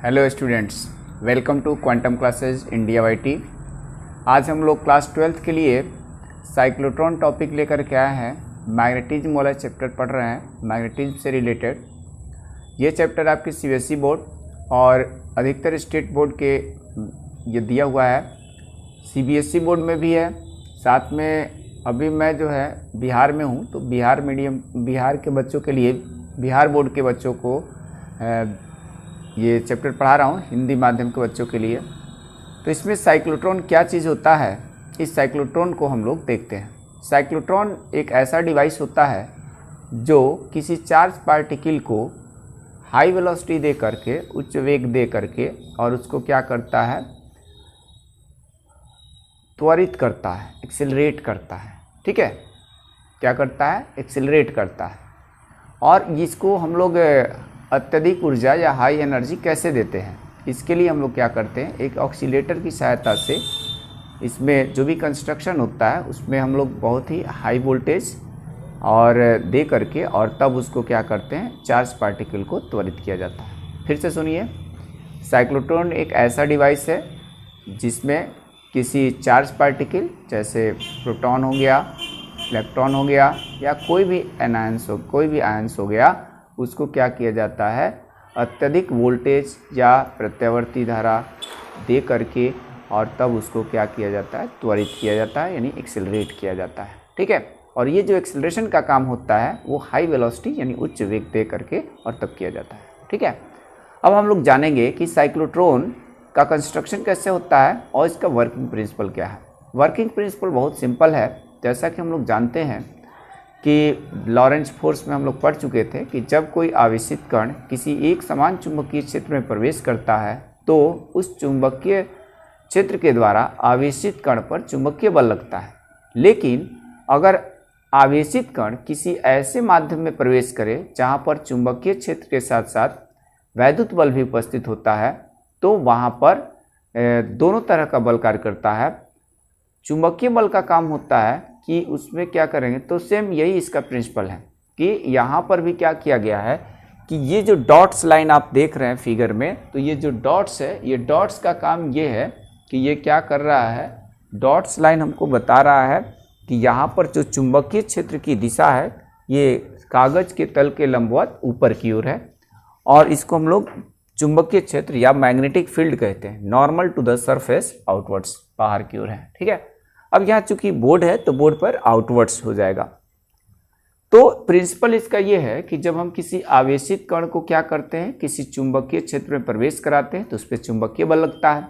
Hello students, welcome to quantum classes India YT. आज हम लोग क्लास 12th के लिए साइक्लोट्रॉन टॉपिक लेकर के आए हैं। मैग्नेटिज्म वाला चैप्टर पढ़ रहे हैं, मैग्नेटिज्म से रिलेटेड। ये चैप्टर आपके सीबीएसई बोर्ड और अधिकतर स्टेट बोर्ड के ये दिया हुआ है। सीबीएसई बोर्ड में भी है, साथ में अभी मैं जो है बिहार में हूँ, तो बिहार के बच्चों के लिए, बिहार बोर्ड के बच्चों को ये चैप्टर पढ़ा रहा हूँ, हिंदी माध्यम के बच्चों के लिए। तो इसमें साइक्लोट्रॉन क्या चीज़ होता है, इस साइक्लोट्रॉन को हम लोग देखते हैं। साइक्लोट्रॉन एक ऐसा डिवाइस होता है जो किसी चार्ज पार्टिकल को हाई वेलोसिटी दे करके, उच्च वेग दे करके, और उसको क्या करता है, त्वरित करता है, एक्सेलरेट करता है। ठीक है, क्या करता है, एक्सेलरेट करता है। और इसको हम लोग अत्यधिक ऊर्जा या हाई एनर्जी कैसे देते हैं, इसके लिए हम लोग क्या करते हैं, एक ऑक्सीलेटर की सहायता से इसमें जो भी कंस्ट्रक्शन होता है उसमें हम लोग बहुत ही हाई वोल्टेज और दे करके, और तब उसको क्या करते हैं, चार्ज पार्टिकल को त्वरित किया जाता है। फिर से सुनिए, साइक्लोट्रॉन एक ऐसा डिवाइस है जिसमें किसी चार्ज पार्टिकल जैसे प्रोटॉन हो गया, इलेक्ट्रॉन हो गया, या कोई भी आयंस हो गया, उसको क्या किया जाता है, अत्यधिक वोल्टेज या प्रत्यावर्ती धारा दे करके, और तब उसको क्या किया जाता है, त्वरित किया जाता है, यानी एक्सेलरेट किया जाता है। ठीक है, और ये जो एक्सेलरेशन का काम होता है वो हाई वेलोसिटी यानी उच्च वेग दे करके और तब किया जाता है। ठीक है, अब हम लोग जानेंगे कि साइक्लोट्रॉन का कंस्ट्रक्शन कैसे होता है और इसका वर्किंग प्रिंसिपल क्या है। वर्किंग प्रिंसिपल बहुत सिंपल है। जैसा कि हम लोग जानते हैं कि लॉरेंज फोर्स में हम लोग पढ़ चुके थे कि जब कोई आवेशित कण किसी एक समान चुंबकीय क्षेत्र में प्रवेश करता है तो उस चुंबकीय क्षेत्र के द्वारा आवेशित कण पर चुंबकीय बल लगता है। लेकिन अगर आवेशित कण किसी ऐसे माध्यम में प्रवेश करे जहाँ पर चुंबकीय क्षेत्र के साथ साथ वैद्युत बल भी उपस्थित होता है, तो वहाँ पर दोनों तरह का बल कार्य करता है। चुंबकीय बल का काम होता है कि उसमें क्या करेंगे, तो सेम यही इसका प्रिंसिपल है कि यहाँ पर भी क्या किया गया है कि ये जो डॉट्स लाइन आप देख रहे हैं फिगर में, तो ये जो डॉट्स है, ये डॉट्स का काम ये है कि ये क्या कर रहा है, डॉट्स लाइन हमको बता रहा है कि यहाँ पर जो चुंबकीय क्षेत्र की दिशा है ये कागज के तल के लंबवत ऊपर की ओर है, और इसको हम लोग चुंबकीय क्षेत्र या मैग्नेटिक फील्ड कहते हैं। Normal to the surface outwards, बाहर की ओर है। ठीक है, अब यहाँ चूंकि बोर्ड है तो बोर्ड पर आउटवर्ड्स हो जाएगा। तो प्रिंसिपल इसका ये है कि जब हम किसी आवेशित कण को क्या करते हैं, किसी चुंबकीय क्षेत्र में प्रवेश कराते हैं तो उस पर चुंबकीय बल लगता है।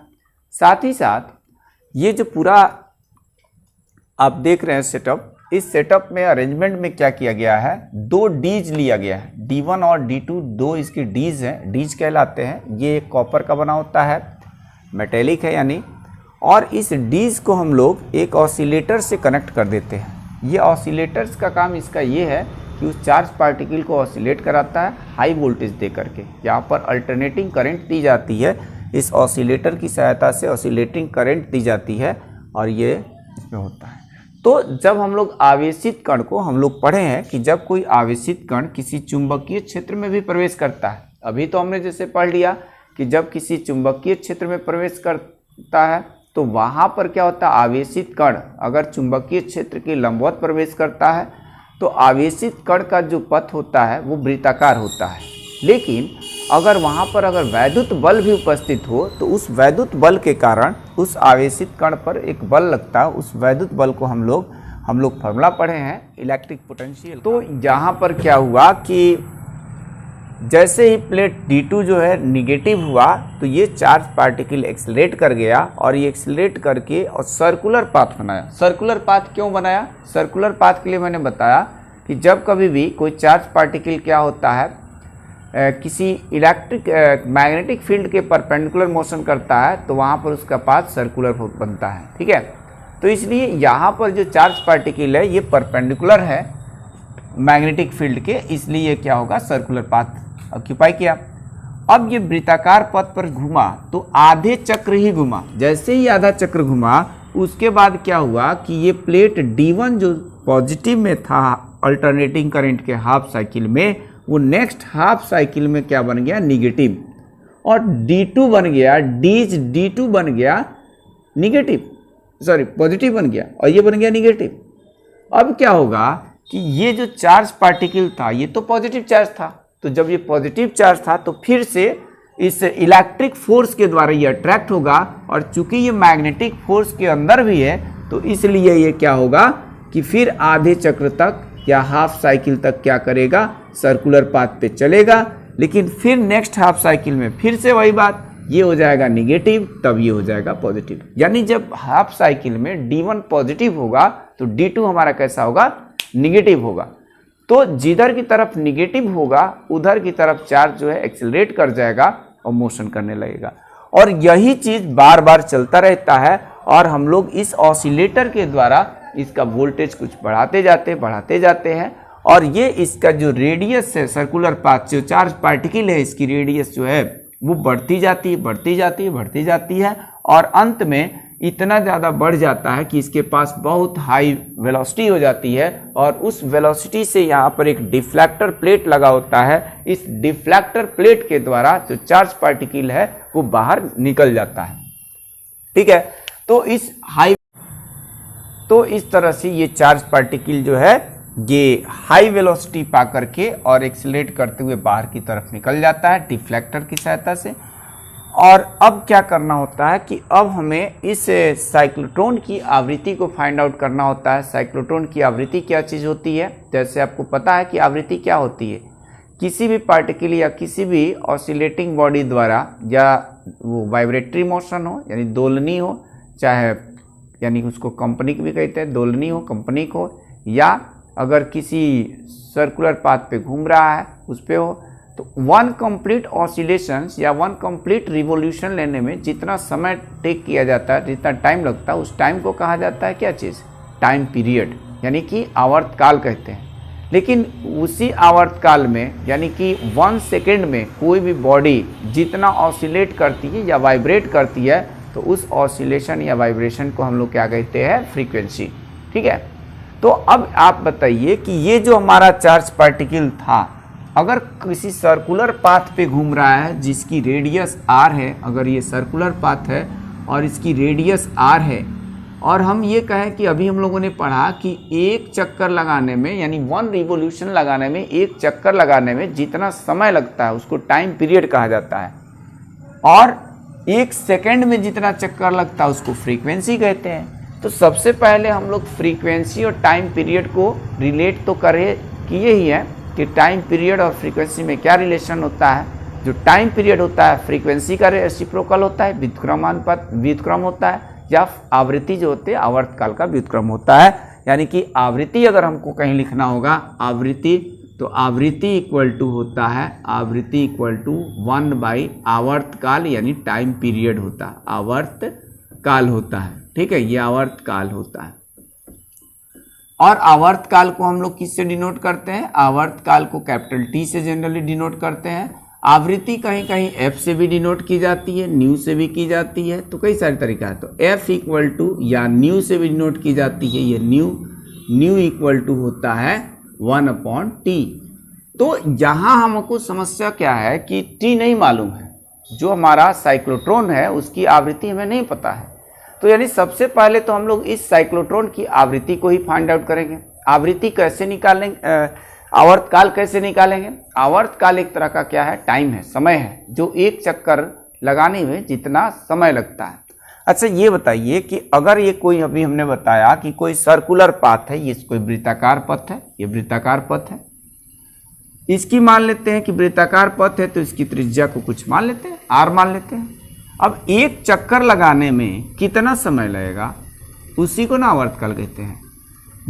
साथ ही साथ ये जो पूरा आप देख रहे हैं सेटअप, इस सेटअप में अरेंजमेंट में क्या किया गया है, दो डीज लिया गया है, D1 और D2, दो इसके डीज हैं, डीज कहलाते हैं। ये कॉपर का बना होता है, मेटेलिक है यानी, और इस डीज को हम लोग एक ऑसिलेटर से कनेक्ट कर देते हैं। ये ऑसिलेटर्स का काम इसका ये है कि उस चार्ज पार्टिकल को ऑसिलेट कराता है हाई वोल्टेज दे करके। यहाँ पर अल्टरनेटिंग करंट दी जाती है, इस ऑसिलेटर की सहायता से ऑसिलेटिंग करंट दी जाती है, और ये इसमें होता है। तो जब हम लोग आवेशित कण को हम लोग पढ़े हैं कि जब कोई आवेशित कण किसी चुंबकीय क्षेत्र में भी प्रवेश करता है, अभी तो हमने जैसे पढ़ लिया कि जब किसी चुंबकीय क्षेत्र में प्रवेश करता है तो वहाँ पर क्या होता है, आवेशित कण अगर चुंबकीय क्षेत्र के लंबवत प्रवेश करता है तो आवेशित कण का जो पथ होता है वो वृत्ताकार होता है। लेकिन अगर वहाँ पर अगर वैद्युत बल भी उपस्थित हो तो उस वैद्युत बल के कारण उस आवेशित कण पर एक बल लगता है। उस वैद्युत बल को हम लोग फॉर्मूला पढ़े हैं, इलेक्ट्रिक पोटेंशियल। तो यहाँ पर क्या हुआ कि जैसे ही प्लेट D2 जो है निगेटिव हुआ तो ये चार्ज पार्टिकल एक्सेलरेट कर गया, और ये एक्सेलरेट करके और सर्कुलर पाथ बनाया। सर्कुलर पाथ क्यों बनाया, सर्कुलर पाथ के लिए मैंने बताया कि जब कभी भी कोई चार्ज पार्टिकल क्या होता है, किसी मैग्नेटिक फील्ड के परपेंडिकुलर मोशन करता है तो वहाँ पर उसका पाथ सर्कुलर बनता है। ठीक है, तो इसलिए यहाँ पर जो चार्ज पार्टिकल है ये परपेंडिकुलर है मैग्नेटिक फील्ड के, इसलिए ये क्या होगा, सर्कुलर पाथ ऑक्यूपाई किया। अब ये वृत्ताकार पथ पर घूमा तो आधे चक्र ही घूमा। जैसे ही आधा चक्र घूमा उसके बाद क्या हुआ कि ये प्लेट D1 जो पॉजिटिव में था अल्टरनेटिंग करंट के हाफ साइकिल में, वो नेक्स्ट हाफ साइकिल में क्या बन गया, निगेटिव। और D2 बन गया, D2 बन गया निगेटिव, सॉरी पॉजिटिव बन गया, और ये बन गया निगेटिव। अब क्या होगा कि ये जो चार्ज पार्टिकल था ये तो पॉजिटिव चार्ज था, तो जब ये पॉजिटिव चार्ज था तो फिर से इस इलेक्ट्रिक फोर्स के द्वारा ये अट्रैक्ट होगा, और चूंकि ये मैग्नेटिक फोर्स के अंदर भी है तो इसलिए ये क्या होगा कि फिर आधे चक्र तक या हाफ साइकिल तक क्या करेगा, सर्कुलर पाथ पे चलेगा, लेकिन फिर नेक्स्ट हाफ साइकिल में फिर से वही बात, ये हो जाएगा निगेटिव, तब ये हो जाएगा पॉजिटिव। यानी जब हाफ साइकिल में D1 पॉजिटिव होगा तो D2 हमारा कैसा होगा, निगेटिव होगा। तो जिधर की तरफ निगेटिव होगा उधर की तरफ चार्ज जो है एक्सेलरेट कर जाएगा और मोशन करने लगेगा, और यही चीज बार बार चलता रहता है, और हम लोग इस ऑसिलेटर के द्वारा इसका वोल्टेज कुछ बढ़ाते जाते हैं, और ये इसका जो रेडियस है, सर्कुलर पाथ, जो चार्ज पार्टिकल है इसकी रेडियस जो है वो बढ़ती जाती है, और अंत में इतना ज़्यादा बढ़ जाता है कि इसके पास बहुत हाई वेलोसिटी हो जाती है, और उस वेलोसिटी से यहाँ पर एक डिफ्लेक्टर प्लेट लगा होता है। इस डिफ्लेक्टर प्लेट के द्वारा जो चार्ज पार्टिकल है वो बाहर निकल जाता है, ठीक है। तो इस तरह से ये चार्ज पार्टिकल जो है ये हाई वेलोसिटी पा करके और एक्सीलरेट करते हुए बाहर की तरफ निकल जाता है डिफ्लेक्टर की सहायता से। और अब क्या करना होता है कि अब हमें इस साइक्लोट्रॉन की आवृत्ति को फाइंड आउट करना होता है। साइक्लोट्रॉन की आवृत्ति क्या चीज़ होती है, जैसे आपको पता है कि आवृत्ति क्या होती है, किसी भी पार्टिकल या किसी भी ऑसिलेटिंग बॉडी द्वारा, या वो वाइब्रेटरी मोशन हो यानी दोलनी हो, चाहे यानी उसको कंपनिक भी कहते हैं, दोलनी हो कंपनिक हो, या अगर किसी सर्कुलर पाथ पे घूम रहा है उस पे हो, तो वन कंप्लीट ऑसिलेशंस या वन कंप्लीट रिवॉल्यूशन लेने में जितना समय टेक किया जाता है, जितना टाइम लगता है, उस टाइम को कहा जाता है क्या चीज़, टाइम पीरियड, यानी कि आवर्तकाल कहते हैं। लेकिन उसी आवर्तकाल में यानी कि 1 सेकेंड में कोई भी बॉडी जितना ऑसिलेट करती है या वाइब्रेट करती है, तो उस ऑसिलेशन या वाइब्रेशन को हम लोग क्या कहते हैं, फ्रीक्वेंसी, ठीक है। तो अब आप बताइए कि ये जो हमारा चार्ज पार्टिकल था, अगर किसी सर्कुलर पाथ पे घूम रहा है जिसकी रेडियस r है, अगर ये सर्कुलर पाथ है और इसकी रेडियस r है, और हम ये कहें कि अभी हम लोगों ने पढ़ा कि एक चक्कर लगाने में यानी 1 रिवॉल्यूशन लगाने में, एक चक्कर लगाने में जितना समय लगता है उसको टाइम पीरियड कहा जाता है, और 1 सेकेंड में जितना चक्कर लगता है उसको फ्रीक्वेंसी कहते हैं। तो सबसे पहले हम लोग फ्रीक्वेंसी और टाइम पीरियड को रिलेट तो किए ही है कि टाइम पीरियड और फ्रीक्वेंसी में क्या रिलेशन होता है। जो टाइम पीरियड होता है फ्रीक्वेंसी का रेसिप्रोकल होता है, व्युत्क्रम होता है, या आवृत्ति जो होती है आवर्तकाल का व्युत्क्रम होता है। यानी कि आवृत्ति अगर हमको कहीं लिखना होगा आवृत्ति, तो आवृत्ति इक्वल टू होता है, आवृत्ति इक्वल टू 1 आवर्तकाल यानी टाइम पीरियड होता है, आवर्तकाल होता है, ठीक है, ये आवर्तकाल होता है। और आवर्तकाल को हम लोग किससे डिनोट करते हैं, आवर्तकाल को कैपिटल T से जनरली डिनोट करते हैं। आवृत्ति कहीं कहीं F से भी डिनोट की जाती है, न्यू से भी की जाती है, तो कई सारे तरीका है। तो F इक्वल टू या न्यू से भी डिनोट की जाती है, ये न्यू इक्वल टू होता है 1/T। तो यहाँ हमको समस्या क्या है कि T नहीं मालूम है, जो हमारा साइक्लोट्रॉन है उसकी आवृत्ति हमें नहीं पता है। तो यानी सबसे पहले तो हम लोग इस साइक्लोट्रॉन की आवृत्ति को ही फाइंड आउट करेंगे। आवृत्ति कैसे निकालेंगे, आवर्तकाल कैसे निकालेंगे। आवर्तकाल एक तरह का क्या है, टाइम है, समय है, जो एक चक्कर लगाने में जितना समय लगता है। अच्छा ये बताइए कि अगर ये कोई, अभी हमने बताया कि कोई सर्कुलर पाथ है, ये कोई वृत्ताकार पथ है, ये वृत्ताकार पथ है, इसकी मान लेते हैं कि वृत्ताकार पथ है, तो इसकी त्रिज्या को कुछ मान लेते हैं, r मान लेते हैं। अब एक चक्कर लगाने में कितना समय लगेगा, उसी को ना आवर्तकाल कहते हैं।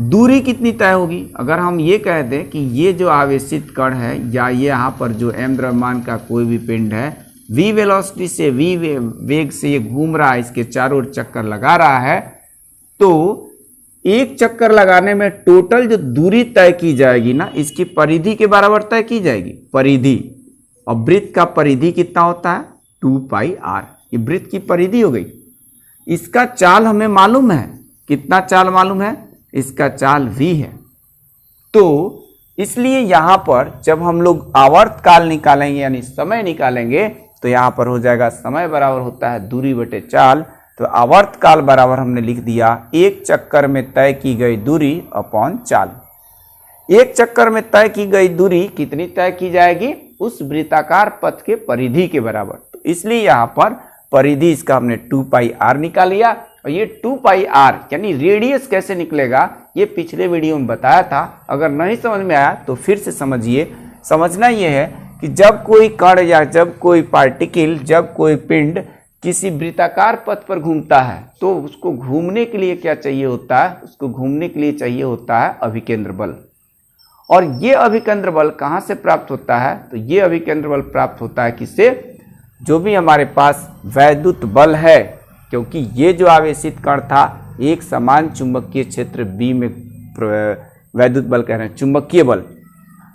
दूरी कितनी तय होगी, अगर हम ये कह दें कि ये जो आवेशित कण है या ये यहाँ पर जो m द्रव्यमान का कोई भी पिंड है, v वेलोसिटी से, v वेग से ये घूम रहा है, इसके चारों ओर चक्कर लगा रहा है, तो एक चक्कर लगाने में टोटल जो दूरी तय की जाएगी ना, इसकी परिधि के बराबर तय की जाएगी, परिधि। और वृत्त का परिधि कितना होता है, 2πr, ये वृत्त की परिधि हो गई। इसका चाल हमें मालूम है, कितना चाल मालूम है, इसका चाल v है। तो इसलिए यहां पर जब हम लोग आवर्तकाल निकालेंगे यानी समय निकालेंगे, तो यहाँ पर हो जाएगा समय बराबर होता है दूरी बटे चाल। तो आवर्तकाल बराबर हमने लिख दिया एक चक्कर में तय की गई दूरी अपॉन चाल। एक चक्कर में तय की गई दूरी कितनी तय की जाएगी? उस वृत्ताकार पथ के परिधि के बराबर। तो इसलिए यहाँ पर परिधि इसका हमने 2πr निकाल लिया। और ये 2πr यानी रेडियस कैसे निकलेगा ये पिछले वीडियो में बताया था। अगर नहीं समझ में आया तो फिर से समझिए। समझना ये है कि जब कोई कण या जब कोई पार्टिकल, जब कोई पिंड किसी वृत्ताकार पथ पर घूमता है तो उसको घूमने के लिए क्या चाहिए होता है? उसको घूमने के लिए चाहिए होता है अभिकेंद्र बल। और ये अभिकेंद्र बल कहाँ से प्राप्त होता है? तो ये अभिकेंद्र बल प्राप्त होता है किससे? जो भी हमारे पास वैद्युत बल है, क्योंकि ये जो आवेशित कण था एक समान चुंबकीय क्षेत्र B में वैद्युत बल कह रहे हैं, चुंबकीय बल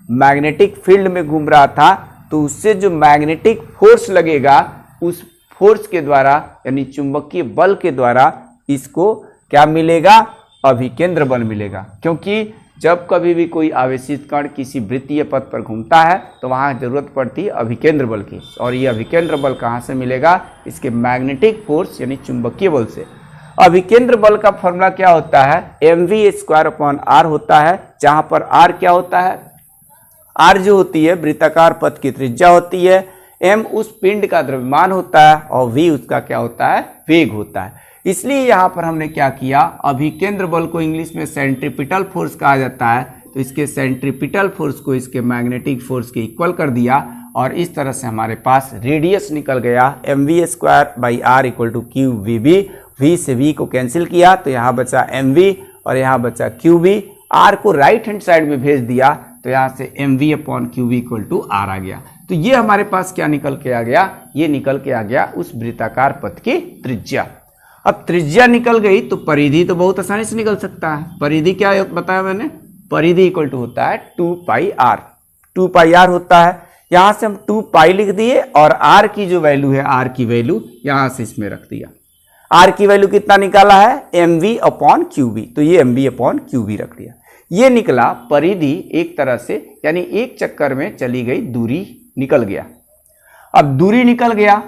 मैग्नेटिक फील्ड में घूम रहा था, तो उससे जो मैग्नेटिक फोर्स लगेगा उस फोर्स के द्वारा यानी चुंबकीय बल के द्वारा इसको क्या मिलेगा? अभिकेंद्र बल मिलेगा। क्योंकि जब कभी भी कोई आवेशित कण किसी वृत्तीय पथ पर घूमता है तो वहाँ जरूरत पड़ती है अभिकेंद्र बल की। और ये अभिकेंद्र बल कहाँ से मिलेगा? इसके मैग्नेटिक फोर्स यानी चुंबकीय बल से। अभिकेंद्र बल का फॉर्मूला क्या होता है? mv²/r होता है, जहाँ पर r क्या होता है? r जो होती है वृत्ताकार पथ की त्रिज्या होती है, m उस पिंड का द्रव्यमान होता है और v उसका क्या होता है? वेग होता है। इसलिए यहाँ पर हमने क्या किया? अभिकेंद्र बल को इंग्लिश में सेंट्रीपिटल फोर्स कहा जाता है, तो इसके सेंट्रीपिटल फोर्स को इसके मैग्नेटिक फोर्स के इक्वल कर दिया और इस तरह से हमारे पास रेडियस निकल गया mv²/r = qvb। v से v को कैंसिल किया तो यहाँ बचा mv और यहाँ बचा qv। r को राइट हैंड साइड में भेज दिया तो यहाँ से mv/qv = r आ गया। तो ये हमारे पास क्या निकल के आ गया? ये निकल के आ गया उस वृत्ताकार पथ की त्रिज्या। अब त्रिज्या निकल गई तो परिधि तो बहुत आसानी से निकल सकता है। परिधि क्या बताया मैंने? परिधि = होता है 2πr। 2πr होता है, यहाँ से हम 2π लिख दिए और r की जो वैल्यू है, r की वैल्यू यहाँ से इसमें रख दिया। r की वैल्यू कितना निकाला है? mv/qv। तो ये mv/qv रख दिया। ये निकला परिधि एक तरह से यानी एक चक्कर में चली गई दूरी निकल गया। अब दूरी निकल गया,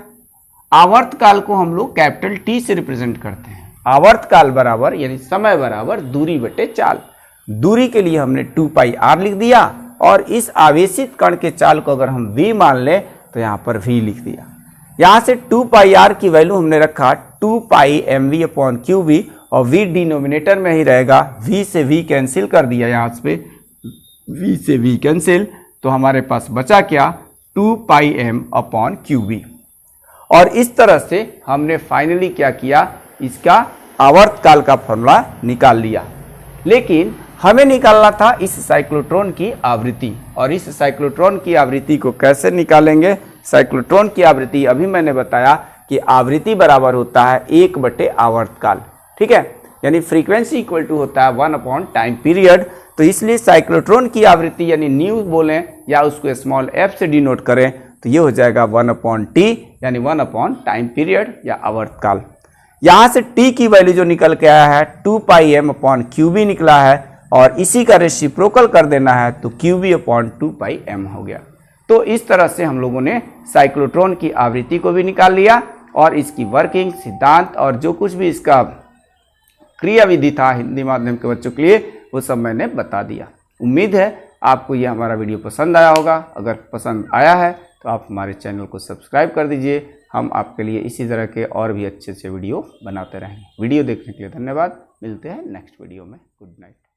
आवर्तकाल को हम लोग कैपिटल T से रिप्रेजेंट करते हैं। आवर्तकाल बराबर यानी समय बराबर दूरी बटे चाल। दूरी के लिए हमने 2πr लिख दिया और इस आवेशित कण के चाल को अगर हम v मान लें तो यहाँ पर v लिख दिया। यहाँ से 2πr की वैल्यू हमने रखा 2πmv/qv और v डिनोमिनेटर में ही रहेगा। v से v कैंसिल कर दिया, यहाँ पे v से v कैंसिल, तो हमारे पास बचा क्या? 2πm/qv। और इस तरह से हमने फाइनली क्या किया? इसका आवर्तकाल का फॉर्मूला निकाल लिया। लेकिन हमें निकालना था इस साइक्लोट्रॉन की आवृत्ति, और इस साइक्लोट्रॉन की आवृत्ति को कैसे निकालेंगे? साइक्लोट्रॉन की आवृत्ति अभी मैंने बताया कि आवृत्ति बराबर होता है 1/आवर्तकाल। ठीक है, यानी फ्रीक्वेंसी = होता है 1/टाइम पीरियड। तो इसलिए साइक्लोट्रॉन की आवृत्ति यानी न्यू बोलें या उसको स्मॉल f से डिनोट करें तो ये हो जाएगा 1/t यानी 1/टाइम पीरियड या आवर्तकाल। यहाँ से t की वैल्यू जो निकल के आया है 2πm/qv निकला है और इसी का रेसिप्रोकल कर देना है तो qv/2πm हो गया। तो इस तरह से हम लोगों ने साइक्लोट्रॉन की आवृत्ति को भी निकाल लिया और इसकी वर्किंग, सिद्धांत और जो कुछ भी इसका क्रिया विधि था हिंदी माध्यम के बच्चों के लिए वो सब मैंने बता दिया। उम्मीद है आपको ये हमारा वीडियो पसंद आया होगा। अगर पसंद आया है तो आप हमारे चैनल को सब्सक्राइब कर दीजिए। हम आपके लिए इसी तरह के और भी अच्छे वीडियो बनाते रहेंगे। वीडियो देखने के लिए धन्यवाद। मिलते हैं नेक्स्ट वीडियो में। Good night.